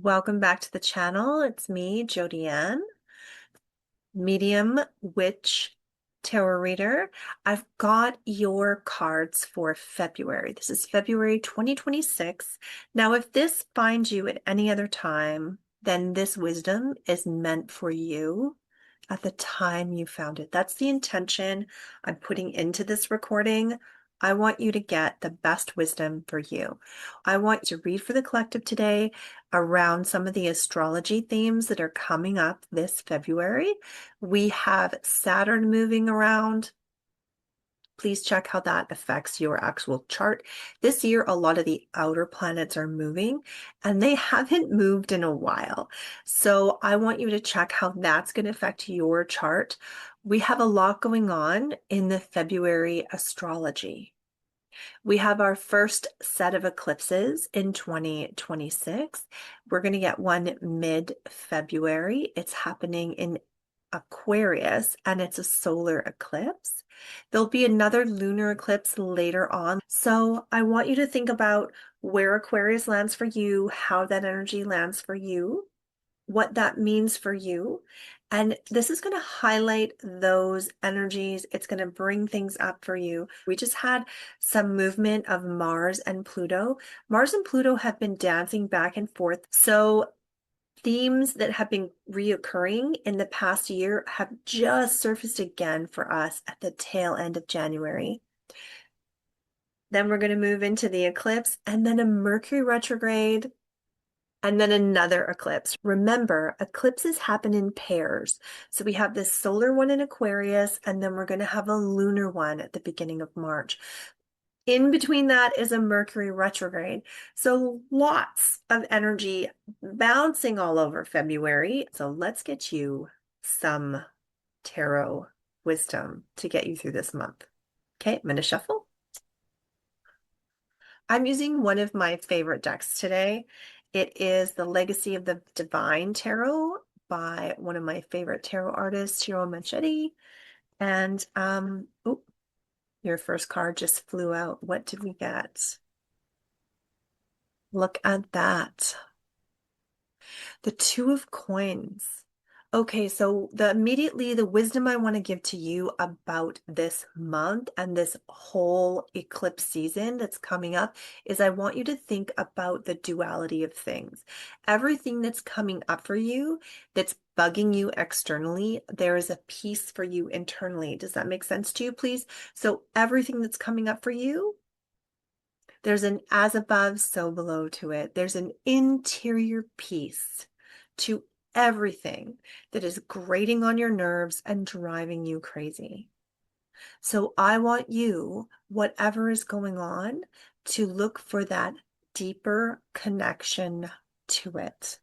Welcome back to the channel. It's me, Jodi Anne, medium witch tarot reader. I've got your cards for February. This is February 2026. Now, if this finds you at any other time, then this wisdom is meant for you at the time you found it. That's the intention I'm putting into this recording. I want you to get the best wisdom for you. I want you to read for the collective today around some of the astrology themes that are coming up this February. We have Saturn moving around. Please check how that affects your actual chart. This year, a lot of the outer planets are moving and they haven't moved in a while. So I want you to check how that's going to affect your chart. We have a lot going on in the February astrology. We have our first set of eclipses in 2026. We're going to get one mid-February. It's happening in Aquarius and it's a solar eclipse. There'll be another lunar eclipse later on. So I want you to think about where Aquarius lands for you, how that energy lands for you, what that means for you. And this is going to highlight those energies. It's going to bring things up for you. We just had some movement of Mars and Pluto. Mars and Pluto have been dancing back and forth. So themes that have been reoccurring in the past year have just surfaced again for us at the tail end of January. Then we're going to move into the eclipse and then a Mercury retrograde and then another eclipse. Remember, eclipses happen in pairs. So we have this solar one in Aquarius, and then we're going to have a lunar one at the beginning of March. In between that is a Mercury retrograde. So lots of energy bouncing all over February. So let's get you some tarot wisdom to get you through this month. Okay, I'm going to shuffle. I'm using one of my favorite decks today. It is the Legacy of the Divine Tarot by one of my favorite tarot artists, Hiro Manchetti. And oh, your first card just flew out. What did we get? Look at that. The Two of Coins. Okay, so immediately the wisdom I want to give to you about this month and this whole eclipse season that's coming up is I want you to think about the duality of things. Everything that's coming up for you that's bugging you externally, there is a piece for you internally. Does that make sense to you, please? So everything that's coming up for you, there's an as above, so below to it. There's an interior piece to everything that is grating on your nerves and driving you crazy. So I want you, whatever is going on, to look for that deeper connection to it.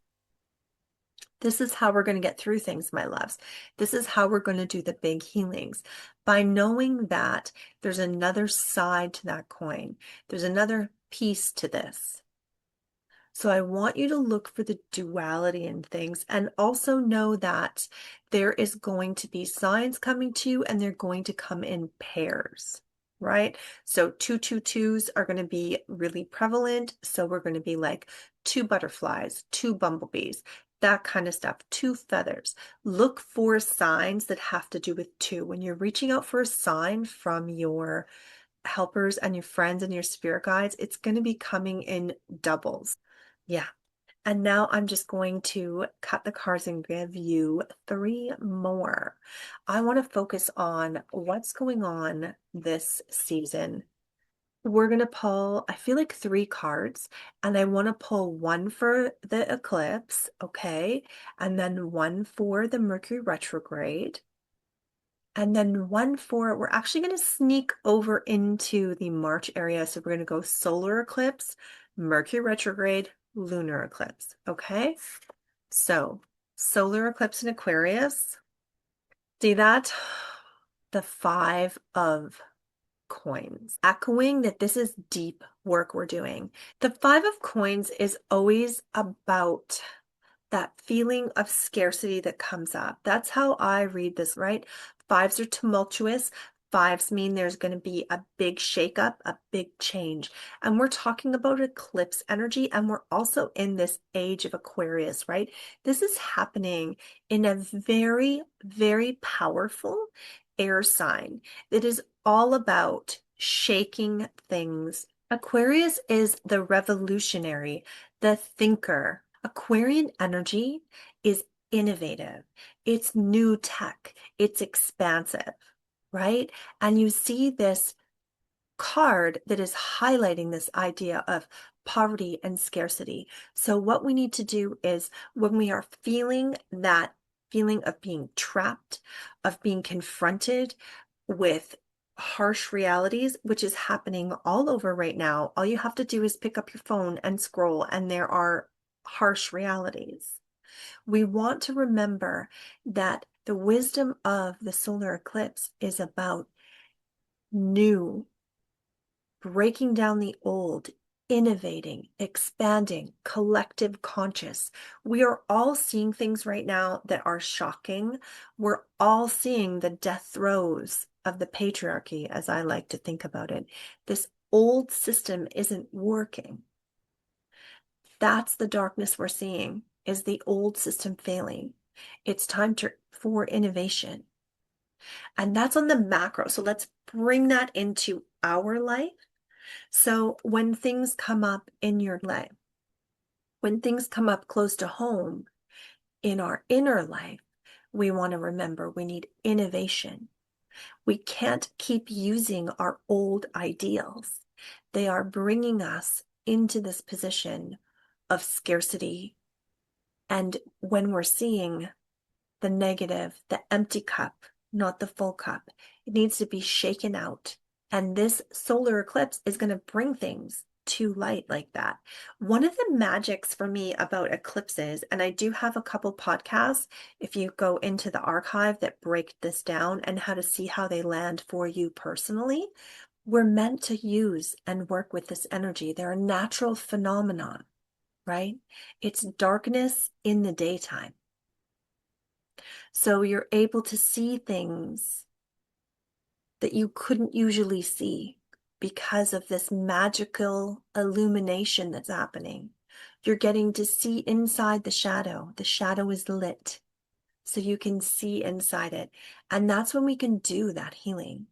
This is how we're going to get through things, my loves. This is how we're going to do the big healings. By knowing that there's another side to that coin. There's another piece to this. So I want you to look for the duality in things and also know that there is going to be signs coming to you and they're going to come in pairs, right? So 222s are going to be really prevalent. So we're going to be like 2 butterflies, 2 bumblebees, that kind of stuff, 2 feathers. Look for signs that have to do with 2. When you're reaching out for a sign from your helpers and your friends and your spirit guides, it's going to be coming in doubles. Yeah. And now I'm just going to cut the cards and give you 3 more. I want to focus on what's going on this season. We're going to pull, I feel like 3 cards, and I want to pull 1 for the eclipse, okay? And then 1 for the Mercury retrograde. And then 1 for, we're actually going to sneak over into the March area. So we're going to go solar eclipse, Mercury retrograde, lunar eclipse. Okay. So solar eclipse in Aquarius. See that? The 5 of coins, echoing that this is deep work we're doing. The 5 of coins is always about that feeling of scarcity that comes up. That's how I read this, right? 5s are tumultuous. Fives mean there's going to be a big shakeup, a big change. And we're talking about eclipse energy, and we're also in this age of Aquarius, right? This is happening in a very, very powerful air sign that is all about shaking things. Aquarius is the revolutionary, the thinker. Aquarian energy is innovative. It's new tech. It's expansive, right? And you see this card that is highlighting this idea of poverty and scarcity. So what we need to do is when we are feeling that feeling of being trapped, of being confronted with harsh realities, which is happening all over right now, all you have to do is pick up your phone and scroll, and there are harsh realities. We want to remember that the wisdom of the solar eclipse is about new, breaking down the old, innovating, expanding, collective conscious. We are all seeing things right now that are shocking. We're all seeing the death throes of the patriarchy, as I like to think about it. This old system isn't working. That's the darkness we're seeing, is the old system failing. It's time for innovation. And that's on the macro. So let's bring that into our life. So when things come up in your life, when things come up close to home in our inner life, we want to remember we need innovation. We can't keep using our old ideals. They are bringing us into this position of scarcity. And when we're seeing the negative, the empty cup, not the full cup, it needs to be shaken out. And this solar eclipse is going to bring things to light like that. One of the magics for me about eclipses, and I do have a couple podcasts, if you go into the archive, that break this down and how to see how they land for you personally. We're meant to use and work with this energy. They're a natural phenomenon, right? It's darkness in the daytime. So you're able to see things that you couldn't usually see because of this magical illumination that's happening. You're getting to see inside the shadow. The shadow is lit, so you can see inside it. And that's when we can do that healing.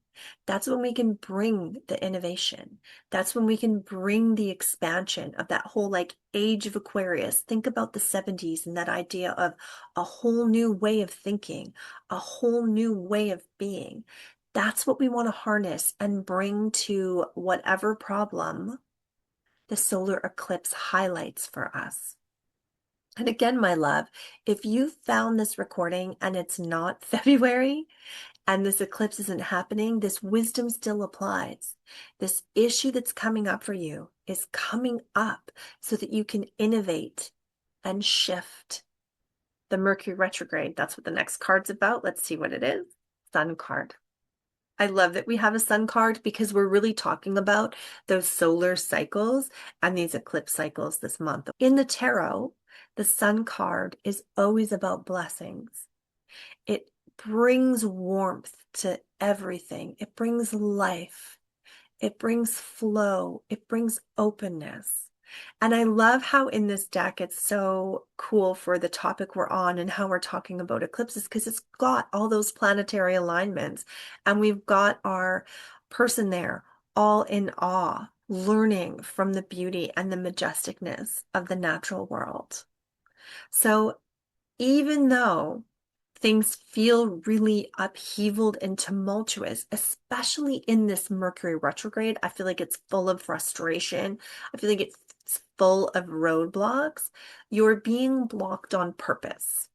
That's when we can bring the innovation. That's when we can bring the expansion of that whole like age of Aquarius. Think about the 70s and that idea of a whole new way of thinking, a whole new way of being. That's what we want to harness and bring to whatever problem the solar eclipse highlights for us. And again, my love, if you found this recording and it's not February and this eclipse isn't happening, this wisdom still applies. This issue that's coming up for you is coming up so that you can innovate and shift. The Mercury Retrograde, that's what the next card's about. Let's see what it is. Sun card. I love that we have a sun card because we're really talking about those solar cycles and these eclipse cycles this month. In the tarot, the sun card is always about blessings. It brings warmth to everything. It brings life. It brings flow. It brings openness. And I love how in this deck it's so cool for the topic we're on and how we're talking about eclipses, because it's got all those planetary alignments and we've got our person there all in awe, learning from the beauty and the majesticness of the natural world. So even though things feel really upheavaled and tumultuous, especially in this Mercury retrograde, I feel like it's full of frustration. I feel like it's full of roadblocks. You're being blocked on purpose.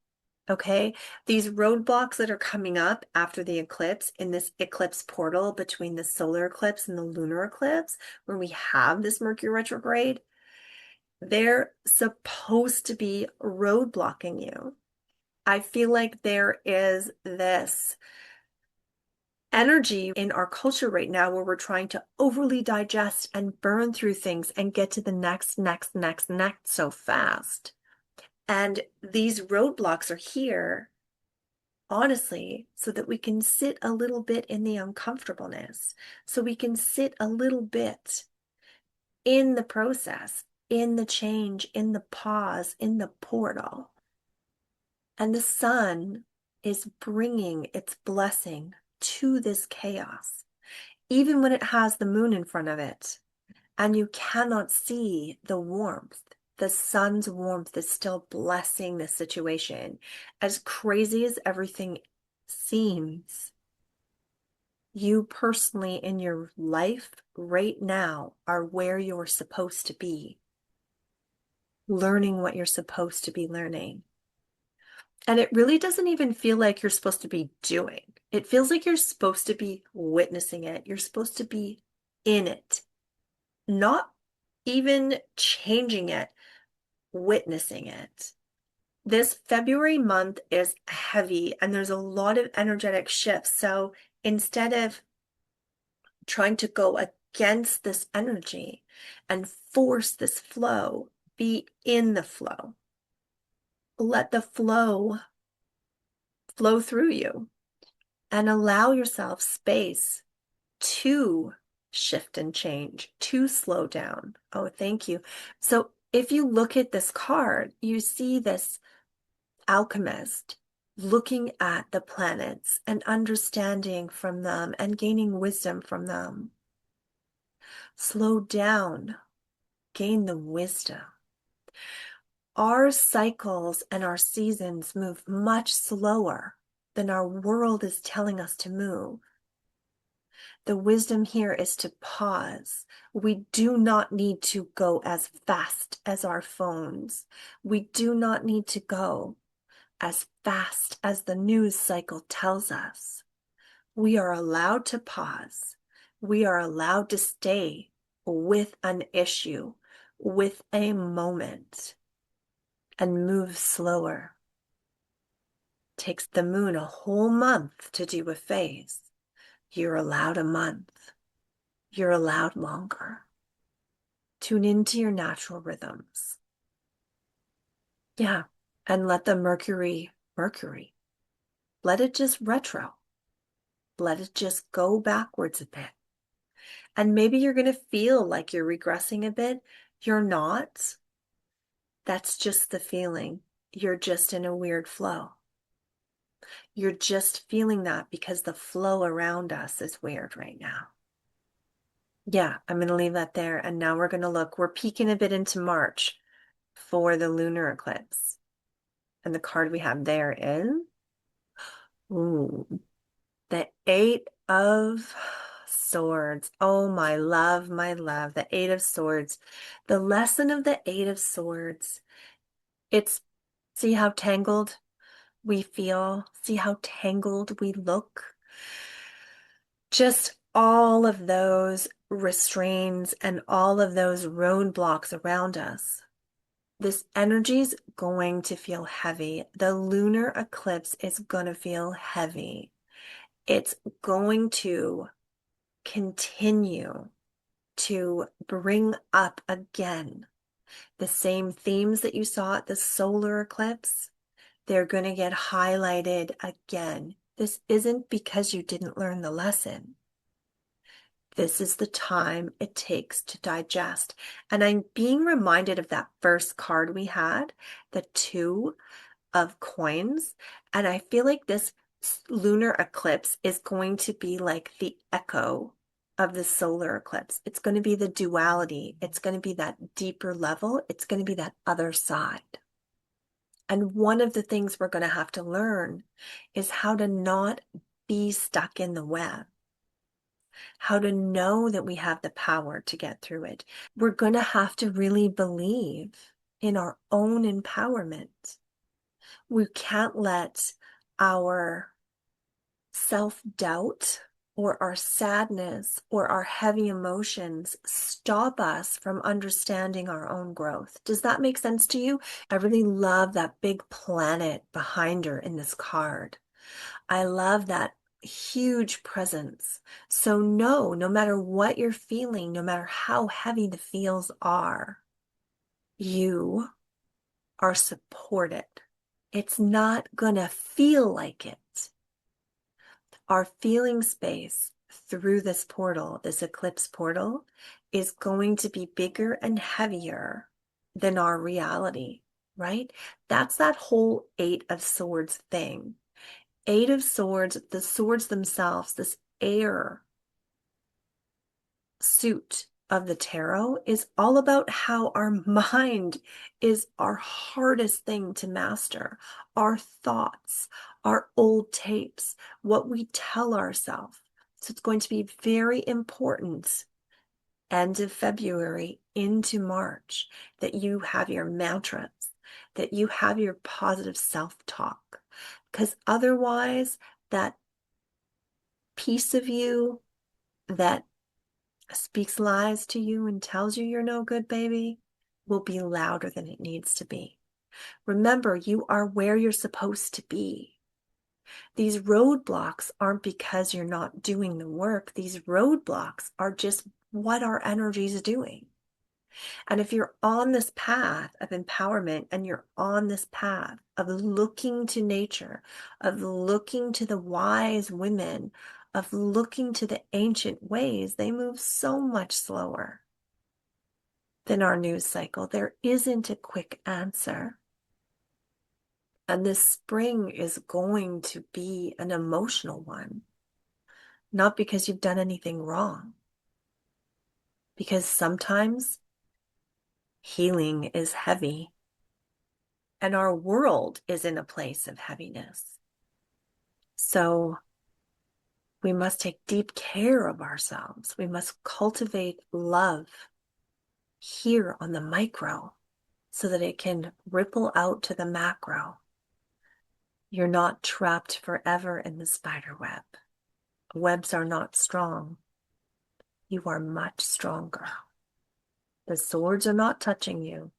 Okay, these roadblocks that are coming up after the eclipse in this eclipse portal between the solar eclipse and the lunar eclipse, where we have this Mercury retrograde, they're supposed to be roadblocking you. I feel like there is this energy in our culture right now where we're trying to overly digest and burn through things and get to the next so fast. And these roadblocks are here honestly, so that we can sit a little bit in the uncomfortableness, so we can sit a little bit in the process, in the change, in the pause, in the portal. And the sun is bringing its blessing to this chaos, even when it has the moon in front of it, and you cannot see the warmth. The sun's warmth is still blessing the situation. As crazy as everything seems, you personally in your life right now are where you're supposed to be, learning what you're supposed to be learning. And it really doesn't even feel like you're supposed to be doing. It feels like you're supposed to be witnessing it. You're supposed to be in it, not even changing it, witnessing it. This February month is heavy and there's a lot of energetic shifts. So instead of trying to go against this energy and force this flow, be in the flow. Let the flow through you and allow yourself space to shift and change, to slow down. Oh, thank you. So if you look at this card, you see this alchemist looking at the planets and understanding from them and gaining wisdom from them. Slow down, gain the wisdom. Our cycles and our seasons move much slower than our world is telling us to move. The wisdom here is to pause. We do not need to go as fast as our phones. We do not need to go as fast as the news cycle tells us. We are allowed to pause. We are allowed to stay with an issue, with a moment, and move slower. Takes the moon a whole month to do a phase. You're allowed a month. You're allowed longer. Tune into your natural rhythms. Yeah. And let the Mercury, let it just retro. Let it just go backwards a bit. And maybe you're going to feel like you're regressing a bit. You're not. That's just the feeling. You're just in a weird flow. You're just feeling that because the flow around us is weird right now. Yeah, I'm going to leave that there. And now we're going to look. We're peeking a bit into March for the lunar eclipse. And the card we have there is, ooh, the Eight of Swords. Oh, my love, the Eight of Swords. The lesson of the Eight of Swords. It's, see how tangled we feel? See how tangled we look? Just all of those restraints and all of those roadblocks around us. This energy is going to feel heavy. The lunar eclipse is going to feel heavy. It's going to continue to bring up again the same themes that you saw at the solar eclipse. They're going to get highlighted again. This isn't because you didn't learn the lesson. This is the time it takes to digest. And I'm being reminded of that first card we had, the Two of Coins. And I feel like this lunar eclipse is going to be like the echo of the solar eclipse. It's going to be the duality. It's going to be that deeper level. It's going to be that other side. And one of the things we're going to have to learn is how to not be stuck in the web. How to know that we have the power to get through it. We're going to have to really believe in our own empowerment. We can't let our self-doubt or our sadness or our heavy emotions stop us from understanding our own growth. Does that make sense to you? I really love that big planet behind her in this card. I love that huge presence. So no matter what you're feeling, no matter how heavy the feels are, you are supported. It's not gonna feel like it. Our feeling space through this portal, this eclipse portal, is going to be bigger and heavier than our reality, right? That's that whole Eight of Swords thing. Eight of Swords, the swords themselves, this air suit of the tarot is all about how our mind is our hardest thing to master. Our thoughts, our old tapes, what we tell ourselves. So it's going to be very important end of February into March that you have your mantras, that you have your positive self-talk, because otherwise that piece of you that speaks lies to you and tells you you're no good, baby, will be louder than it needs to be. Remember, you are where you're supposed to be. These roadblocks aren't because you're not doing the work. These roadblocks are just what our energy is doing. And if you're on this path of empowerment and you're on this path of looking to nature, of looking to the wise women, of looking to the ancient ways, they move so much slower than our news cycle. There isn't a quick answer. And this spring is going to be an emotional one, not because you've done anything wrong, because sometimes healing is heavy and our world is in a place of heaviness. So we must take deep care of ourselves. We must cultivate love here on the micro so that it can ripple out to the macro. You're not trapped forever in the spider web. Webs are not strong. You are much stronger. The swords are not touching you,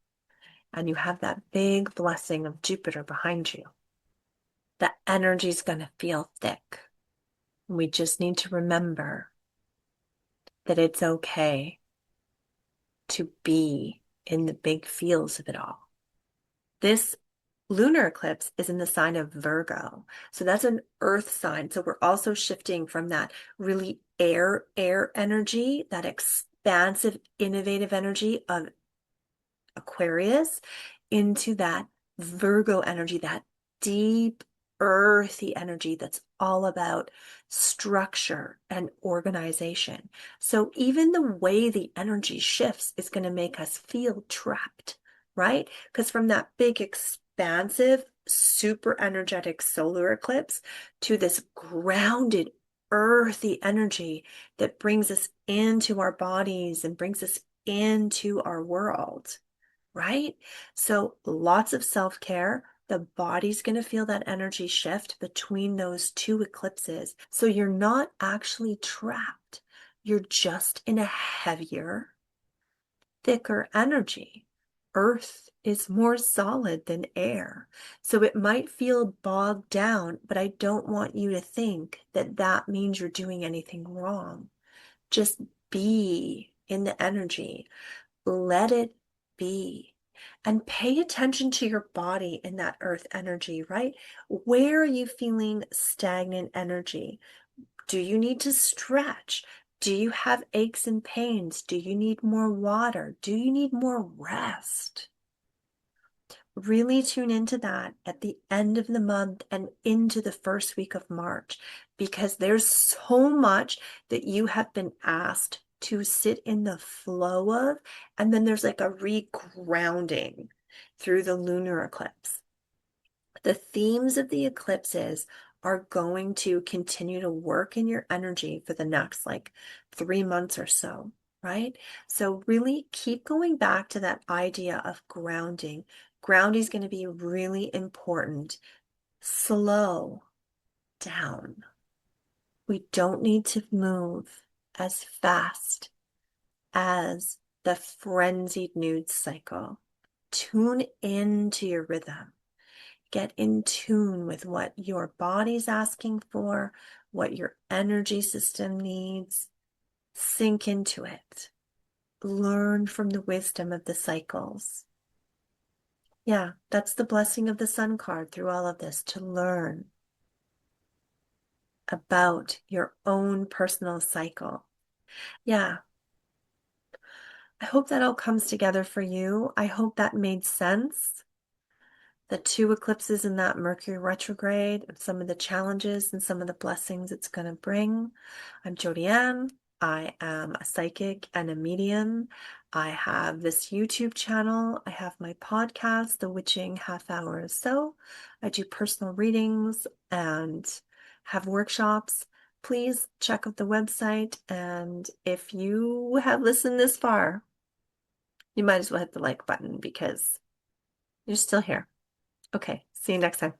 and you have that big blessing of Jupiter behind you. The energy's going to feel thick. We just need to remember that it's okay to be in the big feels of it all. This lunar eclipse is in the sign of Virgo. So that's an earth sign. So we're also shifting from that really air energy, that expansive, innovative energy of Aquarius into that Virgo energy, that deep, earthy energy that's all about structure and organization. So even the way the energy shifts is going to make us feel trapped, right? Because from that big, expansive, super energetic solar eclipse to this grounded, earthy energy that brings us into our bodies and brings us into our world, right? So lots of self-care. The body's going to feel that energy shift between those two eclipses. So you're not actually trapped. You're just in a heavier, thicker energy. Earth is more solid than air. So it might feel bogged down, but I don't want you to think that that means you're doing anything wrong. Just be in the energy. Let it be. And pay attention to your body in that earth energy, right? Where are you feeling stagnant energy? Do you need to stretch? Do you have aches and pains? Do you need more water? Do you need more rest? Really tune into that at the end of the month and into the first week of March, because there's so much that you have been asked to sit in the flow of, and then there's like a regrounding through the lunar eclipse. The themes of the eclipses are going to continue to work in your energy for the next like 3 months or so, right? So really keep going back to that idea of grounding. Grounding is going to be really important. Slow down. We don't need to move as fast as the frenzied news cycle. Tune into your rhythm. Get in tune with what your body's asking for, what your energy system needs. Sink into it. Learn from the wisdom of the cycles. Yeah, that's the blessing of the Sun card through all of this, to learn. about your own personal cycle. Yeah, I hope that all comes together for you. I hope that made sense. The two eclipses in that Mercury retrograde, and some of the challenges and some of the blessings it's going to bring. I'm Jodi Anne. I am a psychic and a medium. I have this YouTube channel. I have my podcast, The Witching Half Hour or So. I do personal readings and have workshops. Please check out the website. And if you have listened this far, you might as well hit the like button because you're still here. Okay, see you next time.